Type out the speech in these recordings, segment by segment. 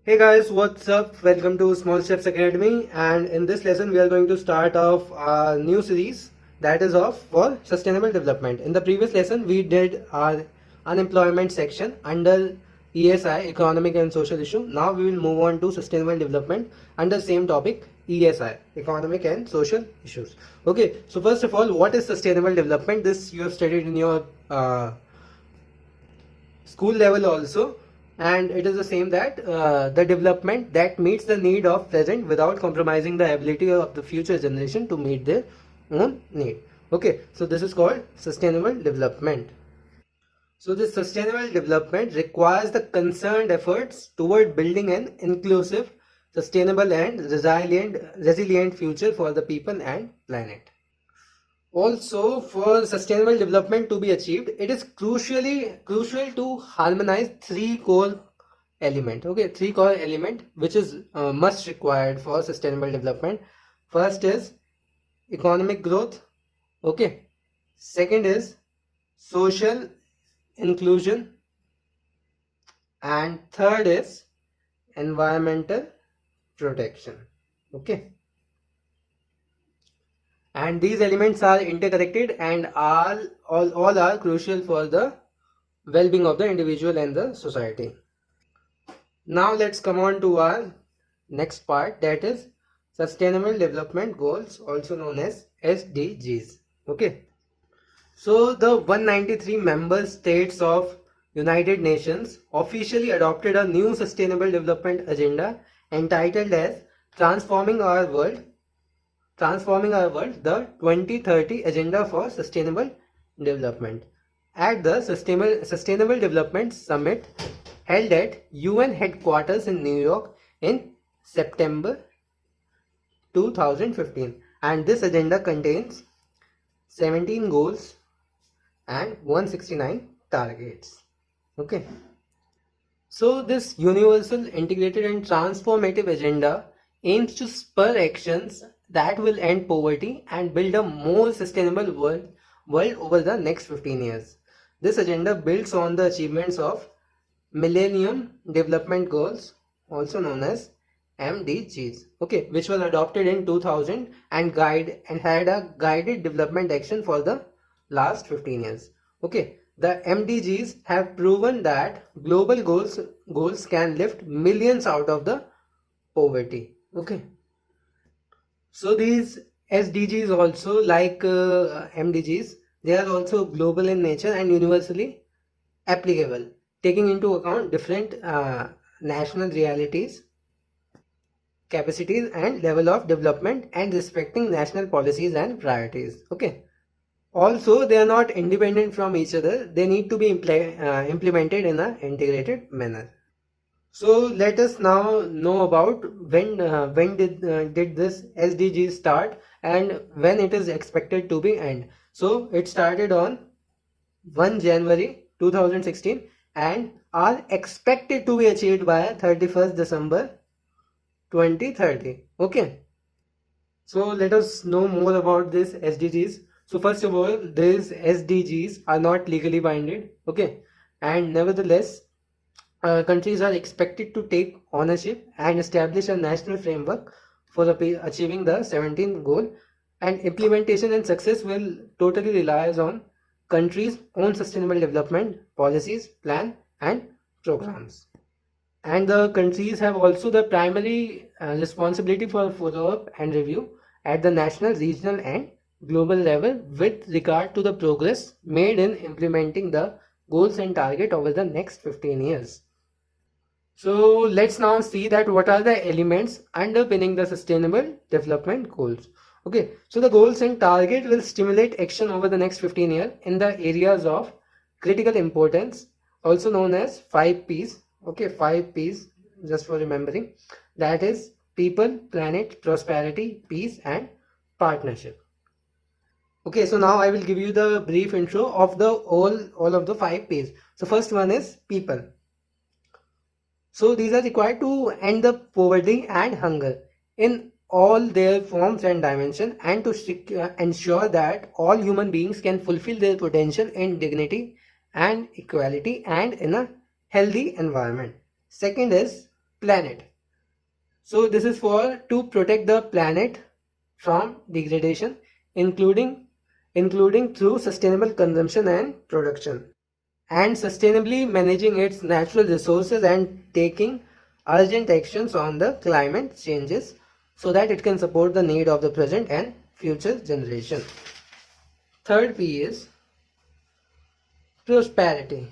Hey guys, what's up? Welcome to Small Steps Academy, and in this lesson we are going to start off a new series that is of for sustainable development. In the previous lesson we did our unemployment section under ESI, economic and social issue. Now we will move on to sustainable development under same topic, ESI, economic and social issues. Okay, so first of all, what is sustainable development? This you have studied in your school level also, and it is the same that the development that meets the need of present without compromising the ability of the future generation to meet their own need. Okay, so this is called sustainable development. So this sustainable development requires the concerned efforts toward building an inclusive, sustainable and resilient future for the people and planet. Also, for sustainable development to be achieved, it is crucial to harmonize three core element. Okay, three core element which is must required for sustainable development. First is economic growth. Okay. Second is social inclusion, and third is environmental protection. Okay, and these elements are interconnected and all are crucial for the well-being of the individual and the society. Now let's come on to our next part, that is sustainable development goals, also known as SDGs. Okay, so the 193 member states of United Nations officially adopted a new sustainable development agenda entitled as transforming our world, the 2030 Agenda for Sustainable Development. At the Sustainable Development Summit held at UN headquarters in New York in September 2015, and this agenda contains 17 goals and 169 targets. Okay. So this universal, integrated and transformative agenda aims to spur actions that will end poverty and build a more sustainable world over the next 15 years. This agenda builds on the achievements of Millennium Development Goals, also known as MDGs, okay, which was adopted in 2000 and had a guided development action for the last 15 years. Okay, the MDGs have proven that global goals can lift millions out of the poverty. Okay, so these SDGs also, like MDGs, they are also global in nature and universally applicable, taking into account different national realities, capacities and level of development, and respecting national policies and priorities. Okay, also they are not independent from each other, they need to be implemented in an integrated manner. So let us now know about when did this SDG start and when it is expected to be end. So it started on 1 January 2016 and are expected to be achieved by 31st December 2030. Okay, so let us know more about this SDGs. So first of all, these SDGs are not legally binding. Okay, and nevertheless countries are expected to take ownership and establish a national framework for achieving the 17th goal, and implementation and success will totally relies on countries' own sustainable development policies, plan and programs. And the countries have also the primary responsibility for follow-up and review at the national, regional and global level with regard to the progress made in implementing the goals and target over the next 15 years. So let's now see that what are the elements underpinning the sustainable development goals. Okay, so the goals and target will stimulate action over the next 15 years in the areas of critical importance, also known as 5 P's. Okay, 5 P's, just for remembering, that is people, planet, prosperity, peace and partnership. Okay, so now I will give you the brief intro of the all of the 5 P's. So first one is people. So these are required to end the poverty and hunger in all their forms and dimension, and to ensure that all human beings can fulfill their potential in dignity and equality and in a healthy environment. Second is planet. So this is for to protect the planet from degradation, including through sustainable consumption and production, and sustainably managing its natural resources and taking urgent actions on the climate changes so that it can support the need of the present and future generation. Third P is prosperity.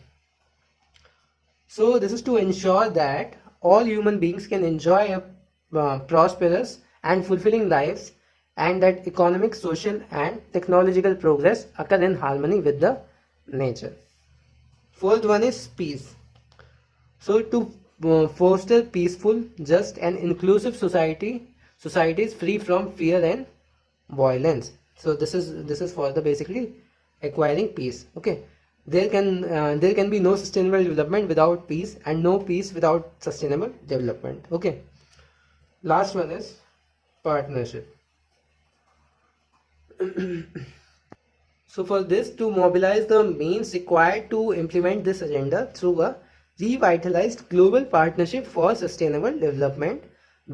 So this is to ensure that all human beings can enjoy a prosperous and fulfilling lives, and that economic, social and technological progress occur in harmony with the nature. Fourth one is peace. So to foster peaceful, just and inclusive societies free from fear and violence. So this is for the basically acquiring peace. Okay, there can be no sustainable development without peace, and no peace without sustainable development. Okay, last one is partnership. So for this, to mobilize the means required to implement this agenda through a revitalized global partnership for sustainable development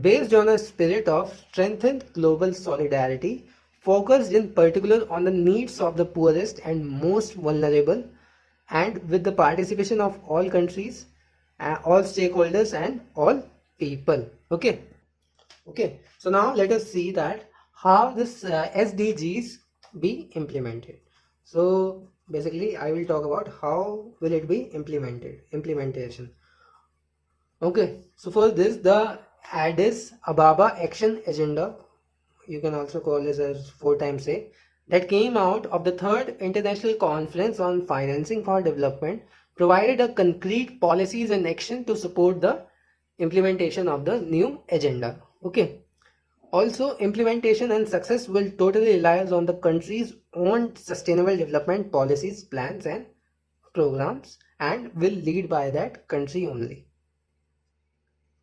based on a spirit of strengthened global solidarity, focused in particular on the needs of the poorest and most vulnerable, and with the participation of all countries, all stakeholders and all people. Okay, so now let us see that how this SDGs be implemented. So basically I will talk about how will it be implementation. Okay, so for this, the Addis Ababa Action Agenda, you can also call this as 4x A, that came out of the third International Conference on Financing for Development, provided a concrete policies and action to support the implementation of the new agenda. Okay, also implementation and success will totally rely on the country's own sustainable development policies, plans and programs, and will lead by that country only.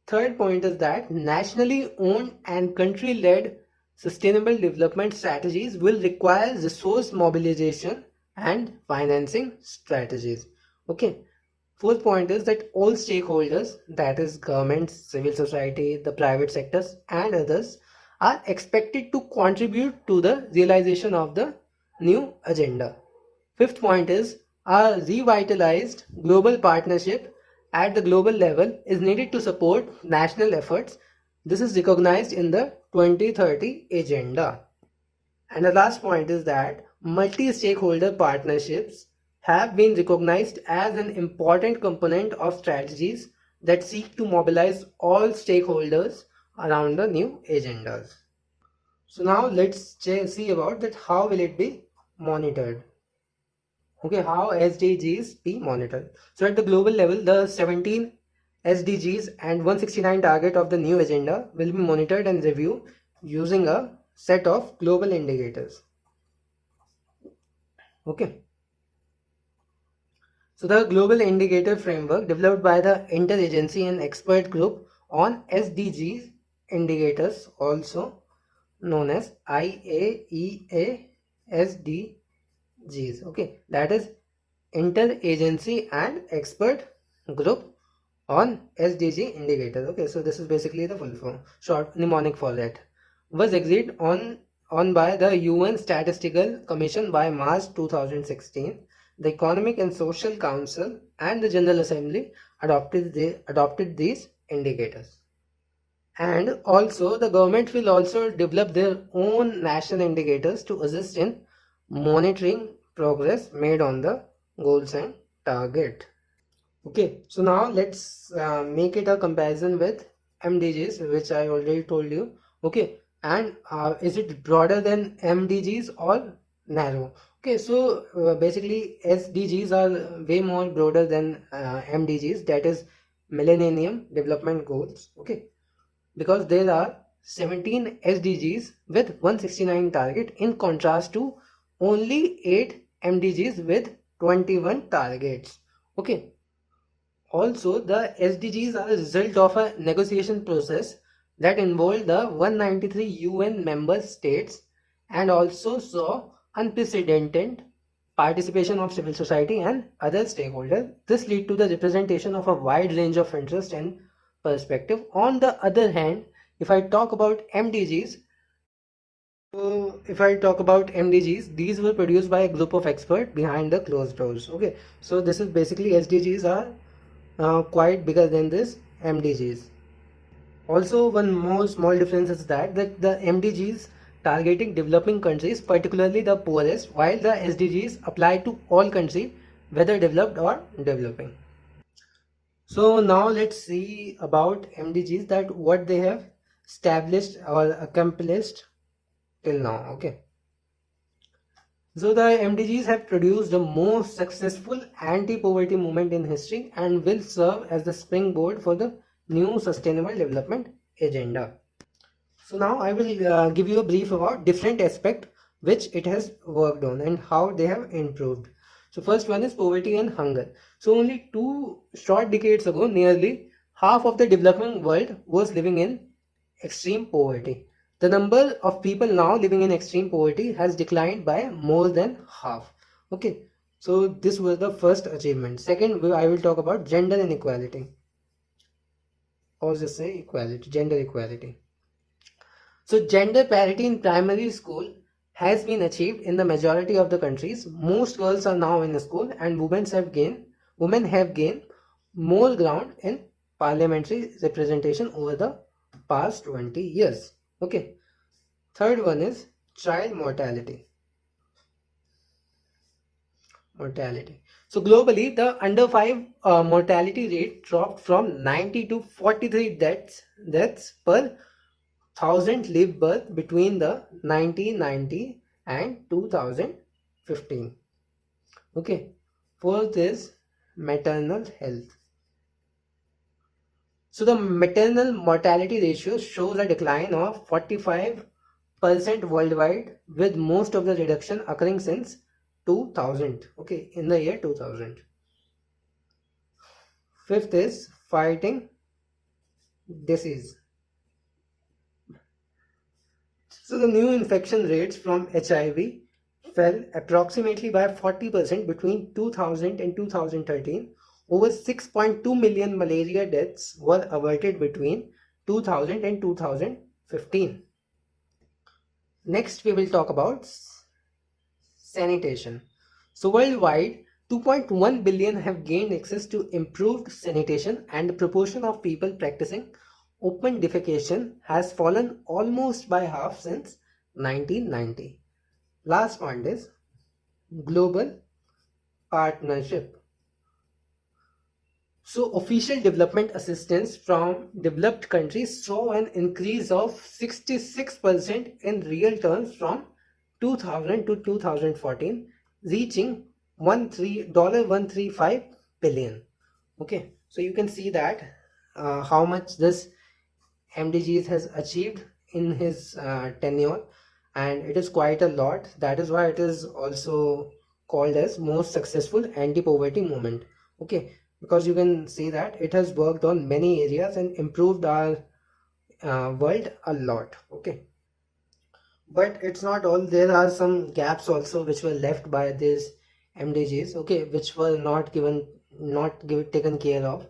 Third point is that nationally owned and country-led sustainable development strategies will require resource mobilization and financing strategies. Okay. Fourth point is that all stakeholders, that is governments, civil society, the private sectors and others, are expected to contribute to the realization of the new agenda. Fifth point is a revitalized global partnership at the global level is needed to support national efforts. This is recognized in the 2030 agenda. And the last point is that multi-stakeholder partnerships have been recognized as an important component of strategies that seek to mobilize all stakeholders around the new agendas. So now let's see about that how will it be monitored. Okay, how SDGs be monitored. So at the global level, the 17 SDGs and 169 target of the new agenda will be monitored and reviewed using a set of global indicators. Okay. So the global indicator framework developed by the interagency and expert group on SDGs indicators, also known as IAEA SDGs. Okay, that is interagency and expert group on SDG indicators. Okay, so this is basically the full form, short mnemonic for that. Was agreed on by the UN Statistical Commission by March 2016. The Economic and Social Council and the General Assembly adopted these indicators. And also the government will also develop their own national indicators to assist in monitoring progress made on the goals and target. Okay, so now let's make it a comparison with MDGs, which I already told you. Okay, and is it broader than MDGs or narrow? Okay, so basically SDGs are way more broader than MDGs, that is Millennium Development Goals. Okay, because there are 17 SDGs with 169 target in contrast to only 8 MDGs with 21 targets. Okay. Also, the SDGs are a result of a negotiation process that involved the 193 UN member states and also saw unprecedented participation of civil society and other stakeholders. This led to the representation of a wide range of interests and perspective. On the other hand, if I talk about MDGs, these were produced by a group of experts behind the closed doors. Okay, so this is basically SDGs are quite bigger than this MDGs. Also, one more small difference is that the MDGs targeting developing countries, particularly the poorest, while the SDGs apply to all countries, whether developed or developing. So now let's see about MDGs, that what they have established or accomplished till now. Okay. So the MDGs have produced the most successful anti-poverty movement in history and will serve as the springboard for the new sustainable development agenda. So now I will give you a brief about different aspects which it has worked on and how they have improved. So first one is poverty and hunger. So only 2 short decades ago, nearly half of the developing world was living in extreme poverty. The number of people now living in extreme poverty has declined by more than half. Okay, so this was the first achievement. Second, I will talk about gender inequality, or just say equality, gender equality. So gender parity in primary school has been achieved in the majority of the countries. Most girls are now in school, and women have gained more ground in parliamentary representation over the past 20 years. Okay. Third one is child mortality. So globally, the under 5 mortality rate dropped from 90 to 43 deaths per thousand live birth between the 1990 and 2015. Okay. Fourth is maternal health. So the maternal mortality ratio shows a decline of 45% worldwide, with most of the reduction occurring since 2000. Okay, in the year 2000. Fifth is fighting disease. So the new infection rates from HIV fell approximately by 40% between 2000 and 2013. Over 6.2 million malaria deaths were averted between 2000 and 2015. Next, we will talk about sanitation. So worldwide, 2.1 billion have gained access to improved sanitation, and the proportion of people practicing open defecation has fallen almost by half since 1990. Last point is global partnership. So official development assistance from developed countries saw an increase of 66% in real terms from 2000 to 2014, reaching $135 billion. Okay, so you can see that how much this MDGs has achieved in his tenure, and it is quite a lot. That is why it is also called as most successful anti-poverty movement. Okay, because you can see that it has worked on many areas and improved our world a lot. Okay, but it's not all. There are some gaps also which were left by these MDGs. Okay, which were not taken care of.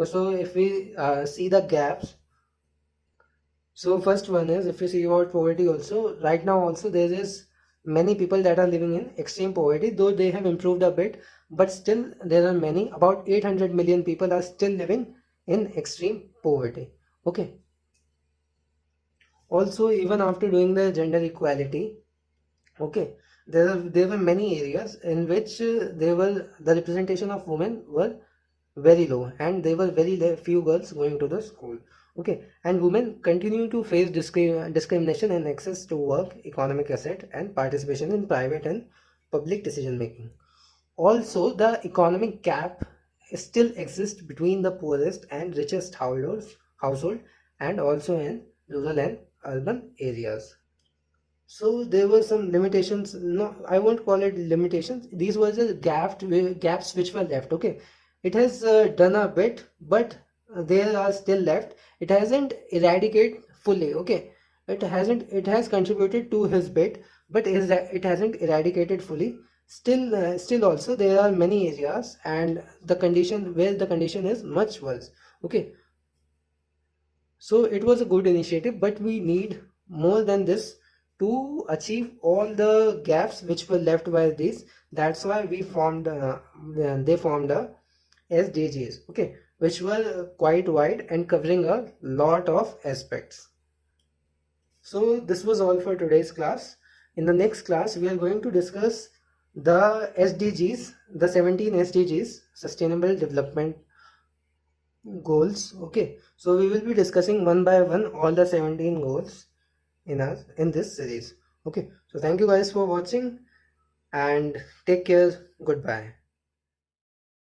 So if we see the gaps, so first one is, if you see about poverty also, right now also there is many people that are living in extreme poverty, though they have improved a bit, but still there are many, about 800 million people are still living in extreme poverty. Okay. Also, even after doing the gender equality, okay, there were many areas in which the representation of women were very low, and there were very few girls going to the school. Okay, and women continue to face discrimination in access to work, economic asset, and participation in private and public decision making. Also, the economic gap still exists between the poorest and richest household, and also in rural and urban areas. So there were some limitations. No, I won't call it limitations. These were the gaps which were left. Okay, it has done a bit, but there are still left. It hasn't eradicated fully. Okay, it has contributed to his bit, but it hasn't eradicated fully. Still also there are many areas, and the condition is much worse. Okay, So it was a good initiative, but we need more than this to achieve all the gaps which were left by this. That's why we formed they formed a SDGs, okay, which were quite wide and covering a lot of aspects. So this was all for today's class. In the next class, we are going to discuss the SDGs, the 17 SDGs, Sustainable Development Goals. Okay, so we will be discussing one by one all the 17 goals in this series. Okay, so thank you guys for watching and take care. Goodbye.